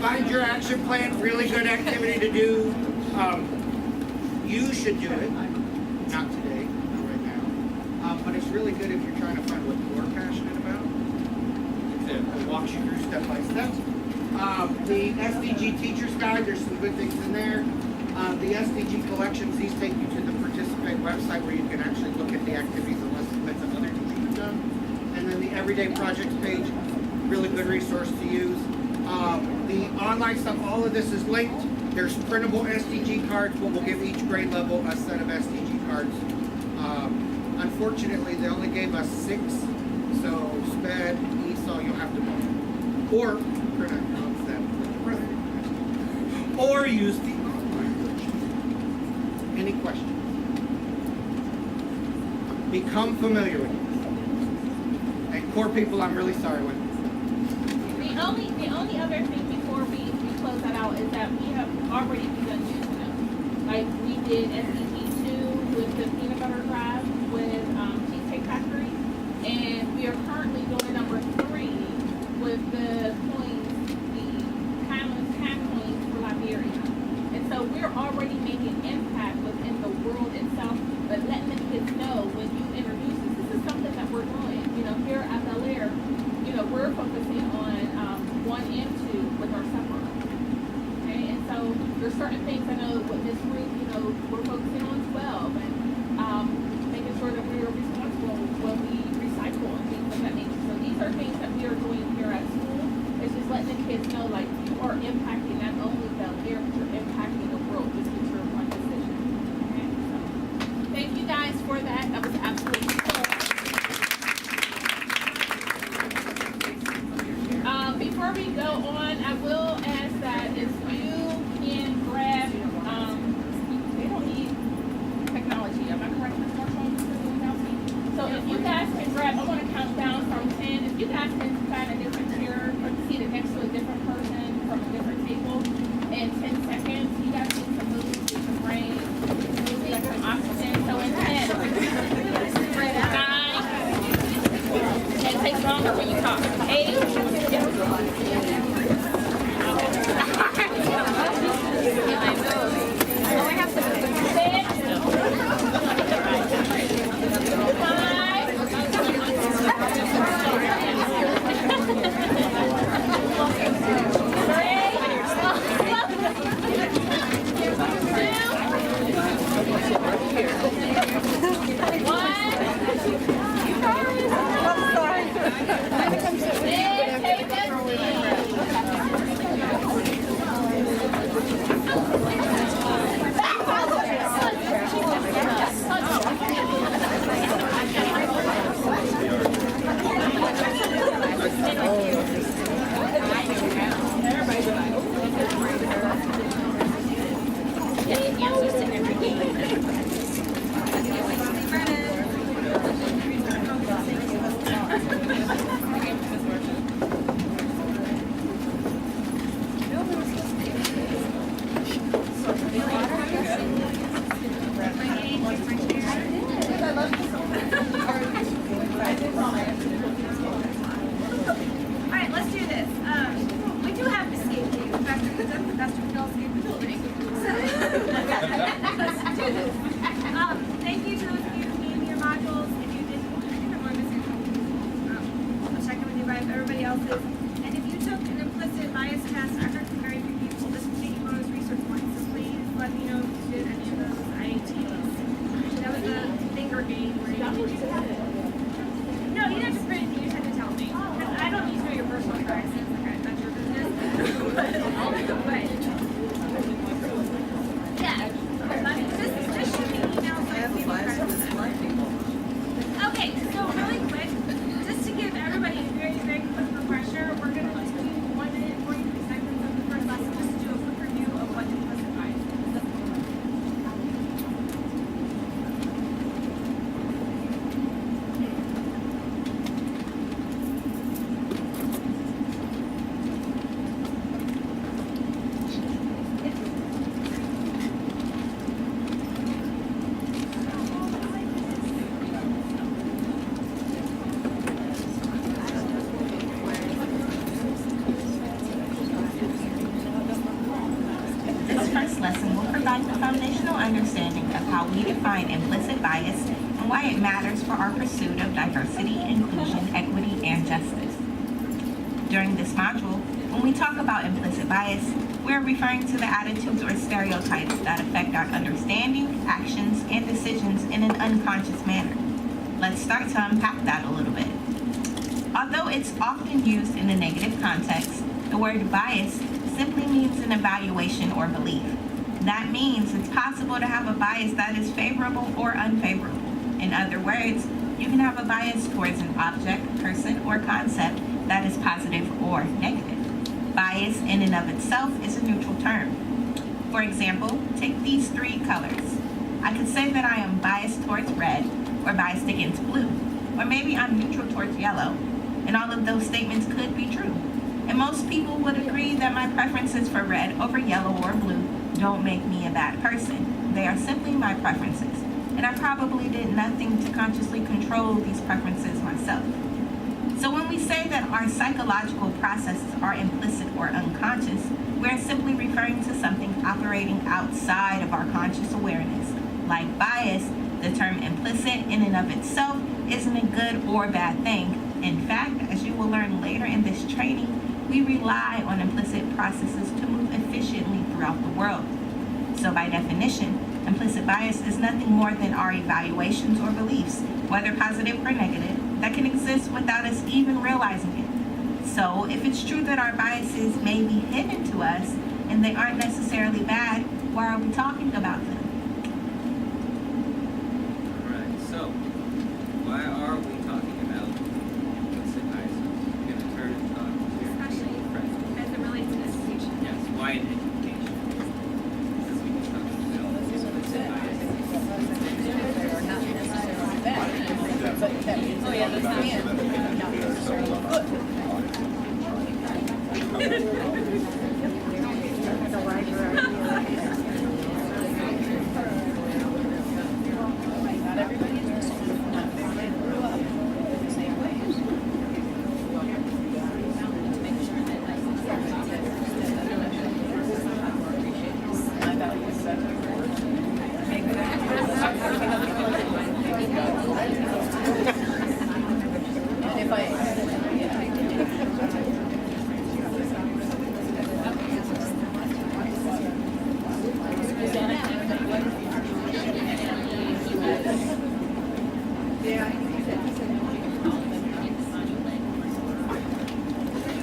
find your action plan, really good activity to do. You should do it, not today, not right now. But it's really good if you're trying to find what you're passionate about. It walks you through step by step. The SDG Teacher's Guide, there's some good things in there. The SDG Collections, these take you to the Participate website where you can actually look at the activities and lessons that other teachers have done. And then the Everyday Projects page, really good resource to use. The online stuff, all of this is linked. There's printable SDG cards, but we'll give each grade level a set of SDG cards. Unfortunately, they only gave us 6, so SPED, ESOL, you'll have to buy. Or print out your own set with the president. Or use the online version. Any questions? Become familiar with it. And core people, I'm really sorry with. The only other thing before we close that out is that we have already begun using them. Like we did SDG2 with the peanut butter drive with Cheesecake Factory, and we are currently doing number 3 with the coins, the hand coins for Liberia. And so we're already making impact within the world itself, but letting the kids know when you introduce this is something that we're doing. You know, here at Bel Air, you know, we're focusing on 1 and 2 with our supper. Okay, and so there's certain things I know with this group, you know, we're focusing on 12 and making sure that we are responsible when we recycle and things of that nature. So these are things that we are doing here at school. It's just letting the kids know, like, you are impacting not only Bel Air, but you're impacting the world just with your one decision. Okay, so thank you guys for that. That was absolutely cool. Before we go on, I will ask that if you can grab, they don't need technology, am I correct? So if you guys can grab, I want to count down from 10. If you guys can find a different chair or seat it next to a different person from a different table in 10 seconds, you guys need to move, get some rain, get some oxygen. So in 10, 9, it takes longer when you talk. 8, Thank you to those of you who gave me your modules. If you didn't, I think I'm only missing I'll check in with you by everybody else's. And if you took an implicit bias test, I heard from very few people, this was taking one of those research points. So please let me know if you did any of those IATs. That was a finger game where you did you have it? No, you didn't have to print it, you just had to tell me. I don't need to know your personal prices, like that's your business. But yeah. Just shoot me emails so I can give you Okay, so really quick, just to give everybody a very, very quick refresher, we're going to just do 1 minute and 43 seconds of the first lesson just to do a quick review of what implicit bias is. Lesson will provide the foundational understanding of how we define implicit bias and why it matters for our pursuit of diversity, inclusion, equity, and justice. During this module, when we talk about implicit bias, we are referring to the attitudes or stereotypes that affect our understanding, actions, and decisions in an unconscious manner. Let's start to unpack that a little bit. Although it's often used in a negative context, the word bias simply means an evaluation or belief. That means it's possible to have a bias that is favorable or unfavorable. In other words, you can have a bias towards an object, person, or concept that is positive or negative. Bias in and of itself is a neutral term. For example, take these three colors. I could say that I am biased towards red or biased against blue, or maybe I'm neutral towards yellow, and all of those statements could be true. And most people would agree that my preferences for red over yellow or blue don't make me a bad person. They are simply my preferences, and I probably did nothing to consciously control these preferences myself. So when we say that our psychological processes are implicit or unconscious, we're simply referring to something operating outside of our conscious awareness. Like bias, the term implicit in and of itself isn't a good or bad thing. In fact, as you will learn later in this training, we rely on implicit processes to move efficiently throughout the world. So by definition, implicit bias is nothing more than our evaluations or beliefs, whether positive or negative, that can exist without us even realizing it. So if it's true that our biases may be hidden to us and they aren't necessarily bad, why are we talking about them? Alright, so why are we talking about implicit biases? I'm going to turn and talk to Especially friends. as it relates to education. Yes, why in education? Because we can talk about implicit biases. Oh yeah, that's not it.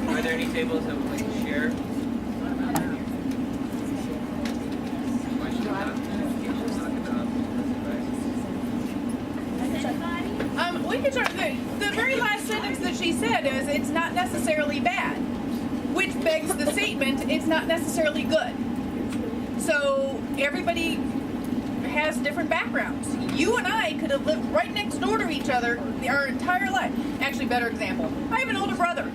Are there any tables that would like to share? Why should we talk about education, talk about implicit biases? We can start. The very last sentence that she said is, "It's not necessarily bad," which begs the statement, "It's not necessarily good." So everybody has different backgrounds. You and I could have lived right next door to each other our entire life. Actually, better example, I have an older brother.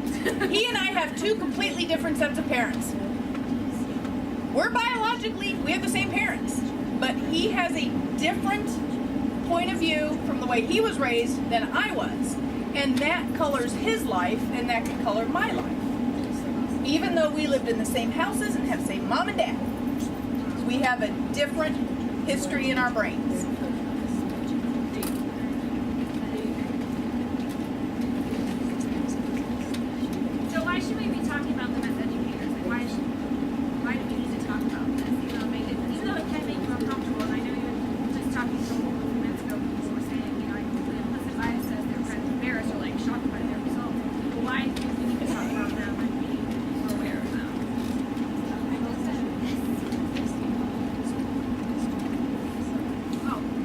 He and I have two completely different sets of parents. We're biologically, we have the same parents, but he has a different point of view from the way he was raised than I was. And that colors his life, and that can color my life. Even though we lived in the same houses and have the same mom and dad, we have a different history in our brains. So why should we be talking about them as educators? Like why do we need to talk about this? You know, even though it can make you uncomfortable, and I know you were just talking to a few minutes ago, people were saying, you know, I the implicit bias says they're kind of embarrassed or like shocked by their results. But why do we need to talk about them and be more aware of them? Oh,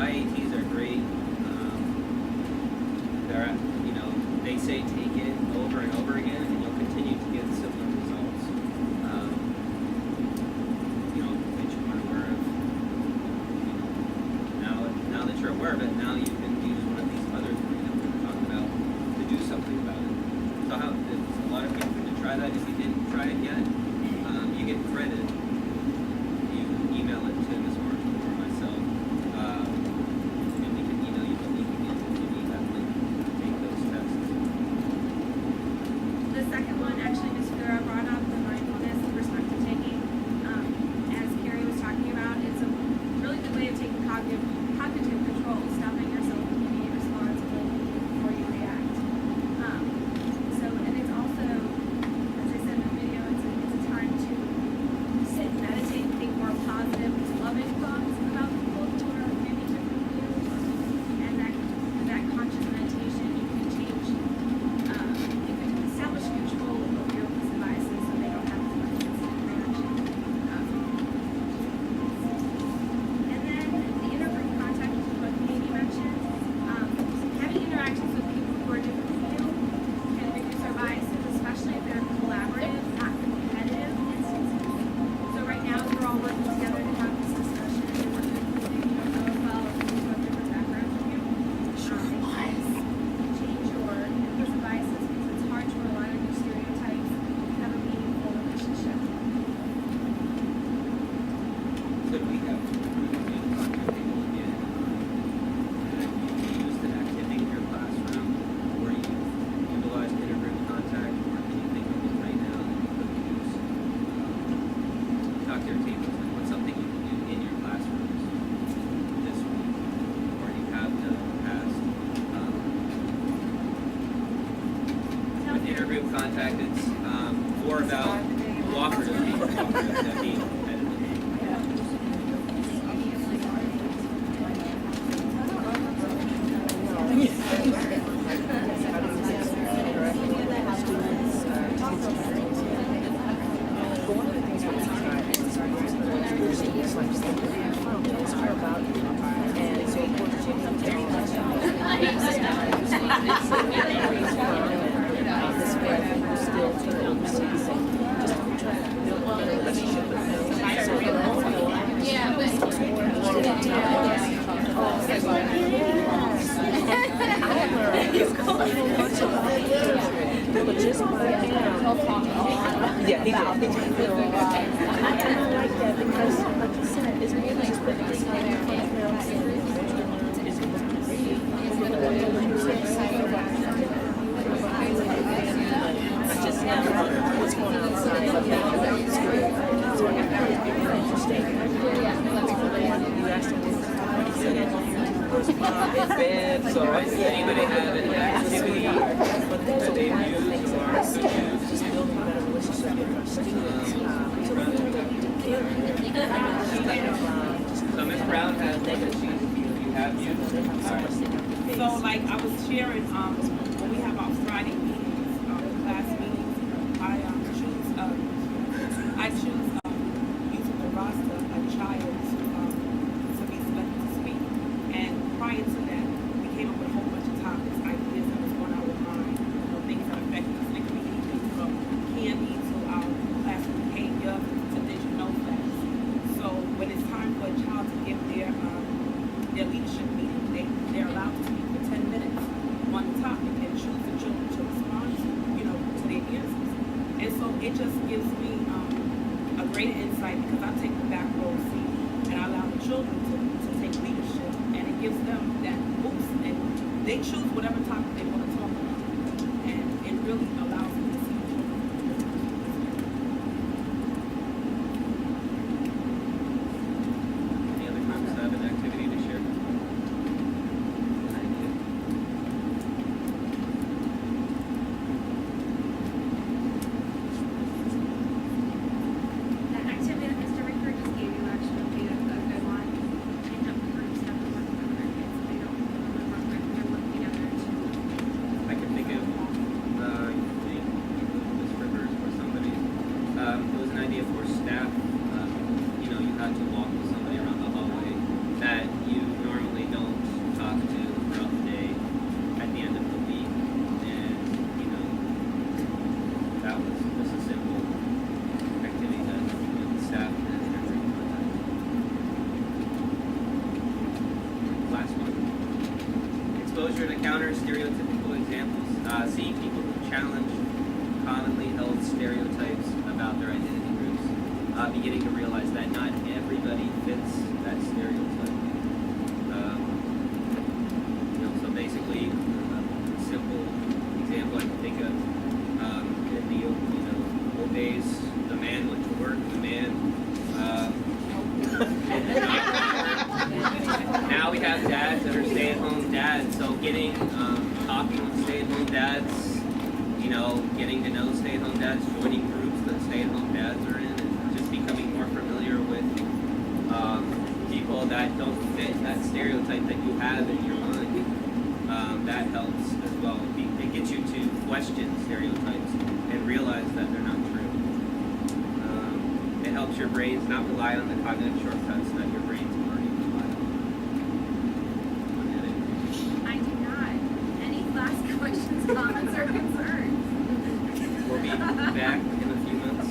IATs are great. They're, you know, they say take it over and over again, and you'll continue to get similar results. You know, that you weren't aware of. You know, now that you're aware of it, now you can use one of these other three that we're talking about to do something about it. So how? It's a lot of people to try that. If you didn't try it yet, you get credit. You email it to Ms. Marshall or myself, and we can email you the link again if you need that link to take those tests. The second one, actually, Ms. Figueroa brought up the mindfulness and perspective taking. As Carrie was talking about, it's a really good way of taking cognitive control, stopping yourself from being irresponsible before you react. And it's also, as I said in the video, it's a time to sit and meditate and think more positive, loving thoughts about people who are maybe different from you. And that conscious meditation, you can change, you can establish control over your impulsive biases so they don't have as much instant reaction. And then the intergroup contact, which is what Amy mentioned, having interactions with people who are different from you can reduce our biases, especially if they're collaborative, not competitive instances. So right now, we're all working together to have this discussion, and we're working with people you don't know as well, or people who have different backgrounds from you. Change your implicit biases because it's hard to rely on your stereotypes and have a meaningful relationship. Could we have contact people again? You used an activity in your classroom where you utilized intergroup contact, or can you think of it right now that you could use? Talk to your tables, like what's something you can do in your classrooms this week, or you have done in the past? With intergroup contact, it's more about cooperative being cooperative than being competitive. So does anybody have any activity that they've used or So Ms. Brown has one that you have used. All right. So, like I was sharing, when we have our Friday meetings, class meetings, I choose using the roster a child to be selected to speak. And prior to that, we came up with a whole bunch of topics, ideas that was going on with mine, things that affect us. It could be anything from candy to our classroom behavior to digital class. So when it's time for a child to give their leadership meeting, they're allowed to speak for 10 minutes on the topic and choose the children to respond to, to their answers. And so it just gives me a greater insight because I take the back row seat and I allow the children to take leadership, and it gives them that boost, and they choose whatever topic they want to talk about, and it really allows them to see the children. Any other groups have an activity to share? That activity that Mr. Ricker just gave you actually would be a good one. And have the groups have to work with other kids so they don't remember what they're working together to. I can think of the exposure to counter stereotypical examples. Seeing people who challenge commonly held stereotypes about their identity groups. Beginning to realize that not everybody fits that stereotype. So basically, a simple example I can think of, in the old days, the man went to work, the man now we have dads that are stay-at-home dads, so talking with stay-at-home dads, getting to know stay-at-home dads, joining groups that stay-at-home dads are in, and just becoming more familiar with people that don't fit that stereotype that you have in your mind. That helps as well. It gets you to question stereotypes and realize that they're not true. It helps your brains not rely on the cognitive shortcuts that your brains already rely on. I do not. Any last questions, comments, or concerns? We'll be back in a few months.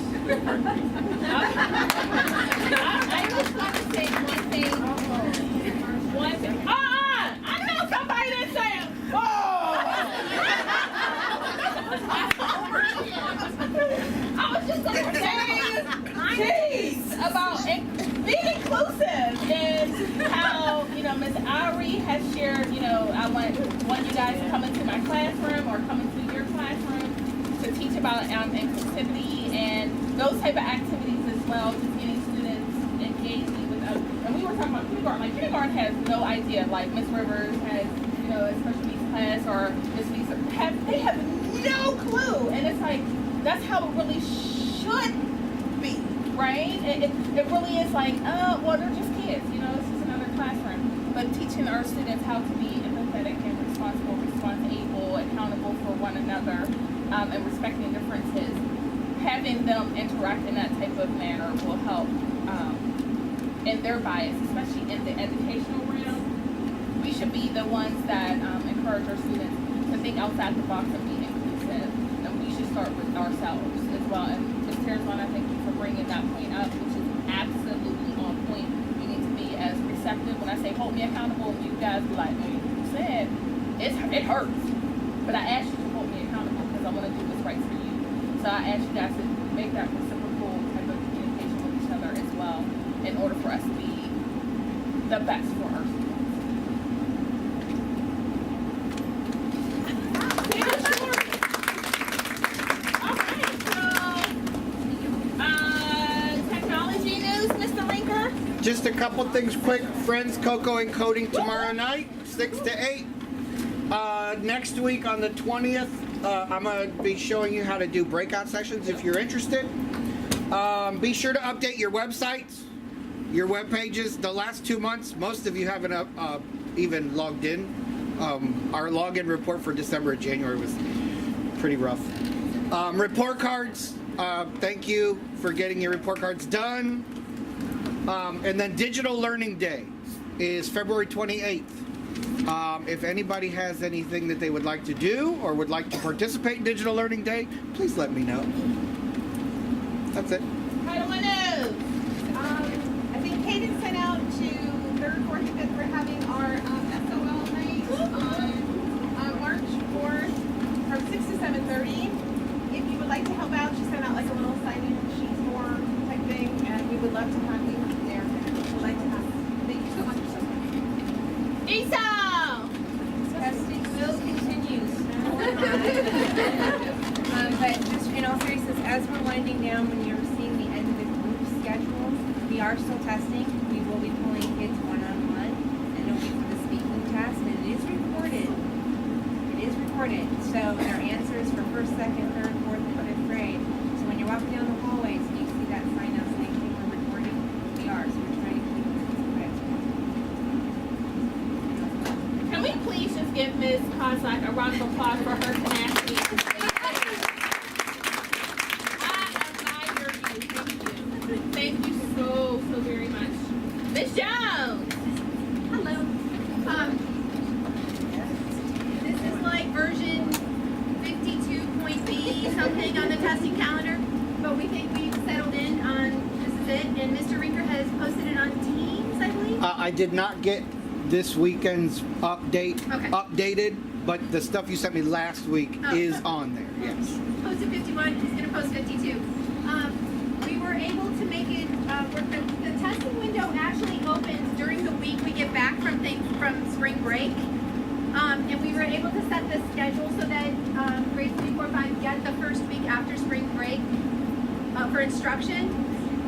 I just want to say one thing. I know somebody that said, I was just going to say, jeez, about being inclusive and how, Miss Ari has shared, I want you guys to come into my classroom or come into your classroom to teach about inclusivity and those type of activities as well, just getting students engaging with us. And we were talking about kindergarten. Like, kindergarten has no idea. Like, Miss Rivers has, a special needs class, or Miss Lisa, they have no clue. And it's like, that's how it really should be, right? It really is like, well, they're just kids, this is another classroom. But teaching our students how to be empathetic and responsible, accountable for one another, and respecting differences, having them interact in that type of manner will help in their bias, especially in the educational realm. We should be the ones that encourage our students to think outside the box and be inclusive. And we should start with ourselves as well. And Ms. Terzon, I thank you for bringing that point up, which is absolutely on point. We need to be as receptive. When I say hold me accountable, you guys be like, you said, it hurts. But I asked you to hold me accountable because I want to do what's right for you. So I asked you guys to make that reciprocal type of communication with each other as well in order for us to be the best for our students. Just a couple things quick. Friends, Cocoa and Coding tomorrow night, 6 to 8. Next week on the 20th, I'm going to be showing you how to do breakout sessions if you're interested. Be sure to update your websites, your web pages. The last 2 months, most of you haven't even logged in. Our login report for December and January was pretty rough. Report cards. Thank you for getting your report cards done. And then Digital Learning Day is February 28th. If anybody has anything that they would like to do or would like to participate in Digital Learning Day, please let me know. That's it. Title I know. I think Hayden sent out to 3rd, 4th, and 5th. We're having our SOL night on March 4th from 6 to 7:30. If you would like to help out, she sent out like a little sign-in sheet form type thing, and we would love to have you there. We'd like to have you. Thank you so much. Esau! Testing will continues. But just in all seriousness, as we're winding down, when you're seeing the end of the group schedules, we are still testing. We will be pulling kids one-on-one, and it'll be for the speaking test, and it is recorded. It is recorded. So their answers for 1st, 2nd, 3rd, 4th, and 5th grade. So when you're walking down the hallways and you see that sign up saying hey, we're recording, we are. So we're trying to keep it as quick as possible. Can we please just give Ms. Kozak a round of applause for her tenacity? Thank you so very much. Miss Jones! Hello. This is like version 52.b something on the testing calendar, but we think we've settled in on this is it, and Mr. Rinker has posted it on Teams, I believe. I did not get this weekend's Okay. updated, but the stuff you sent me last week Oh. is on there. Yes. Posted 51, he's gonna post 52. We were able to make it, the testing window actually opens during the week we get back from spring break. And we were able to set the schedule so that grades 3, 4, 5 get the first week after spring break for instruction.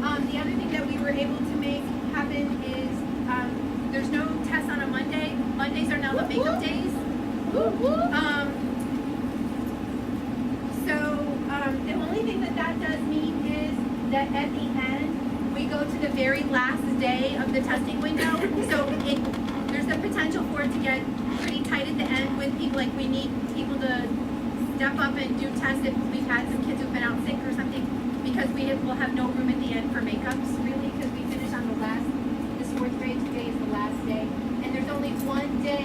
The other thing that we were able to make happen is there's no test on a Monday. Mondays are now the makeup days. The only thing that does mean is that at the end, we go to the very last day of the testing window. So there's the potential for it to get pretty tight at the end with people, like we need people to step up and do tests if we've had some kids who've been out sick or something, because we'll have no room at the end for makeups, really, because we finish on the last, this 4th grade today is the last day. And there's only one day